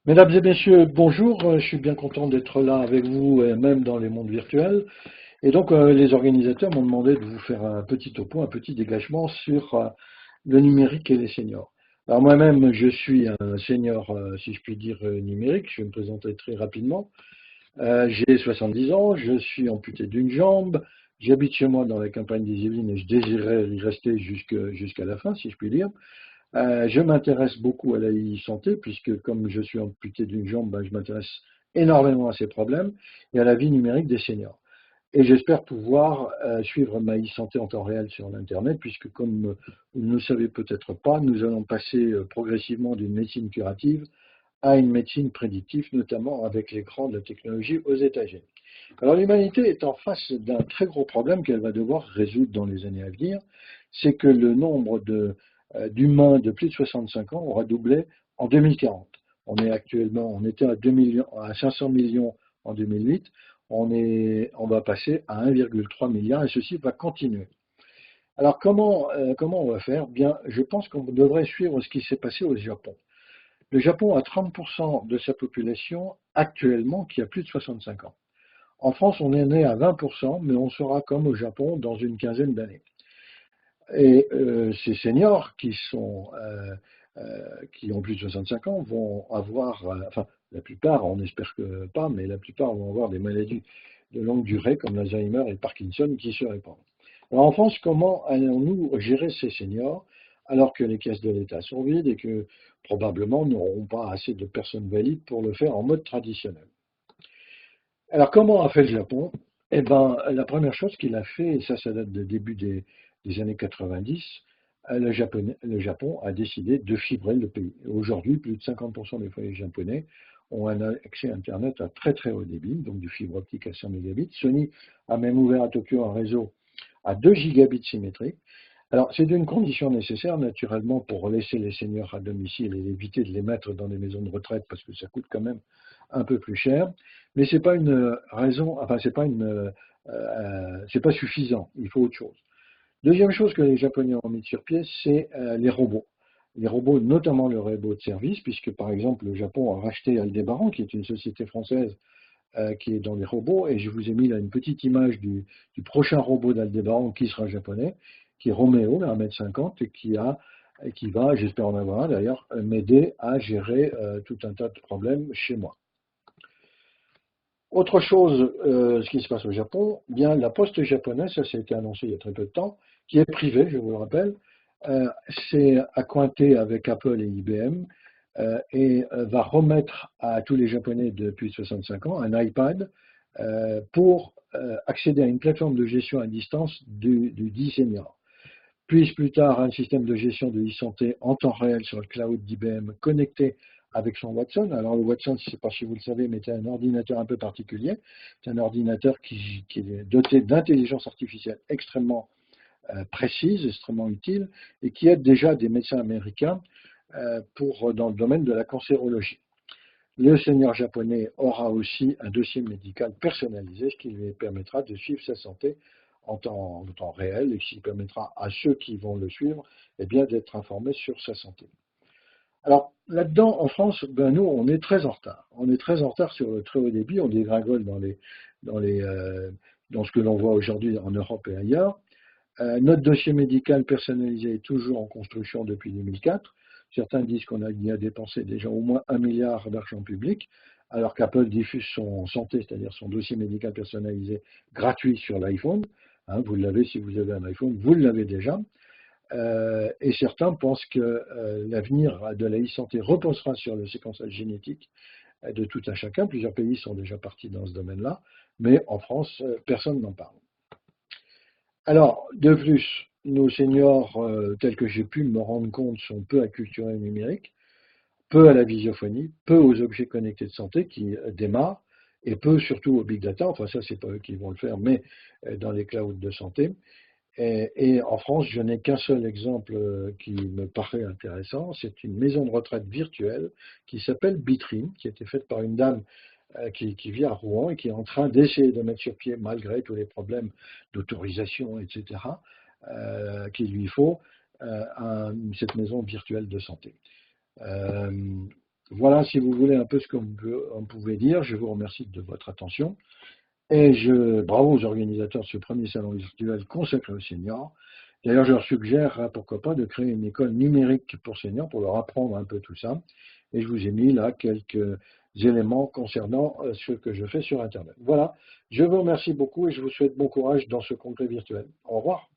Mesdames et messieurs, bonjour. Je suis bien content d'être là avec vous, et même dans les mondes virtuels. Et donc, les organisateurs m'ont demandé de vous faire un petit topo, un petit dégagement sur le numérique et les seniors. Alors moi-même, je suis un senior, si je puis dire, numérique. Je vais me présenter très rapidement. J'ai 70 ans, je suis amputé d'une jambe. J'habite chez moi dans la campagne des Yvelines et je désirerais y rester jusqu'à la fin, si je puis dire. Je m'intéresse beaucoup à la e-santé puisque comme je suis amputé d'une jambe, ben, je m'intéresse énormément à ces problèmes et à la vie numérique des seniors. Et j'espère pouvoir suivre ma e-santé en temps réel sur l'Internet puisque comme vous ne le savez peut-être pas, nous allons passer progressivement d'une médecine curative à une médecine prédictive, notamment avec l'écran de la technologie aux États-Unis. Alors l'humanité est en face d'un très gros problème qu'elle va devoir résoudre dans les années à venir, c'est que le nombre d'humains de plus de 65 ans aura doublé en 2040. On était à 2 millions, à 500 millions en 2008, on va passer à 1,3 milliard et ceci va continuer. Alors comment on va faire? Bien, je pense qu'on devrait suivre ce qui s'est passé au Japon. Le Japon a 30% de sa population actuellement qui a plus de 65 ans. En France, on est né à 20%, mais on sera comme au Japon dans une quinzaine d'années. Et ces seniors qui ont plus de 65 ans vont avoir, enfin la plupart, on espère que pas, mais la plupart vont avoir des maladies de longue durée comme l'Alzheimer et le Parkinson qui se répandent. Alors en France, comment allons-nous gérer ces seniors alors que les caisses de l'État sont vides et que probablement n'auront pas assez de personnes valides pour le faire en mode traditionnel? Alors, comment a fait le Japon? Eh ben, la première chose qu'il a fait, et ça date du début des années 90, le Japon a décidé de fibrer le pays. Aujourd'hui, plus de 50% des foyers japonais ont un accès à Internet à très très haut débit, donc du fibre optique à 100 mégabits. Sony a même ouvert à Tokyo un réseau à 2 gigabits symétriques. Alors, c'est une condition nécessaire, naturellement, pour laisser les seniors à domicile et éviter de les mettre dans des maisons de retraite parce que ça coûte quand même un peu plus cher. Mais c'est pas une raison, enfin, c'est pas suffisant. Il faut autre chose. Deuxième chose que les Japonais ont mis sur pied, c'est les robots. Les robots, notamment le robot de service, puisque par exemple le Japon a racheté Aldebaran, qui est une société française qui est dans les robots, et je vous ai mis là une petite image du prochain robot d'Aldebaran qui sera japonais, qui est Romeo, 1,50 m, et qui va, j'espère en avoir un d'ailleurs, m'aider à gérer tout un tas de problèmes chez moi. Autre chose, ce qui se passe au Japon, bien la poste japonaise, ça a été annoncé il y a très peu de temps, qui est privée, je vous le rappelle, c'est à cointer avec Apple et IBM et va remettre à tous les Japonais de plus de 65 ans un iPad pour accéder à une plateforme de gestion à distance du dit senior. Puis plus tard un système de gestion de e-santé en temps réel sur le cloud d'IBM connecté avec son Watson. Alors le Watson, je ne sais pas si vous le savez, mais c'est un ordinateur un peu particulier. C'est un ordinateur qui est doté d'intelligence artificielle extrêmement précise, extrêmement utile, et qui aide déjà des médecins américains dans le domaine de la cancérologie. Le senior japonais aura aussi un dossier médical personnalisé, ce qui lui permettra de suivre sa santé en temps réel et qui permettra à ceux qui vont le suivre eh bien, d'être informés sur sa santé. Alors là-dedans, en France, ben, nous, on est très en retard. On est très en retard sur le très haut débit, on dégringole dans, les, dans ce que l'on voit aujourd'hui en Europe et ailleurs. Notre dossier médical personnalisé est toujours en construction depuis 2004. Certains disent qu'on y a dépensé déjà au moins 1 milliard d'argent public, alors qu'Apple diffuse son santé, c'est-à-dire son dossier médical personnalisé gratuit sur l'iPhone. Hein, vous l'avez si vous avez un iPhone, vous l'avez déjà. Et certains pensent que l'avenir de la e-santé reposera sur le séquençage génétique de tout un chacun. Plusieurs pays sont déjà partis dans ce domaine-là, mais en France, personne n'en parle. Alors, de plus, nos seniors, tels que j'ai pu me rendre compte, sont peu acculturés au numérique, peu à la visiophonie, peu aux objets connectés de santé qui démarrent, et peu surtout au big data. Enfin, ça, c'est pas eux qui vont le faire, mais dans les clouds de santé. Et en France, je n'ai qu'un seul exemple qui me paraît intéressant. C'est une maison de retraite virtuelle qui s'appelle Bitrim, qui a été faite par une dame qui vit à Rouen et qui est en train d'essayer de mettre sur pied, malgré tous les problèmes d'autorisation, etc., qu'il lui faut, cette maison virtuelle de santé. Euh, Voilà, si vous voulez un peu ce qu'on pouvait dire. Je vous remercie de votre attention. Et bravo aux organisateurs de ce premier salon virtuel consacré aux seniors. D'ailleurs, je leur suggère, hein, pourquoi pas, de créer une école numérique pour seniors pour leur apprendre un peu tout ça. Et je vous ai mis là quelques éléments concernant ce que je fais sur Internet. Voilà, je vous remercie beaucoup et je vous souhaite bon courage dans ce congrès virtuel. Au revoir.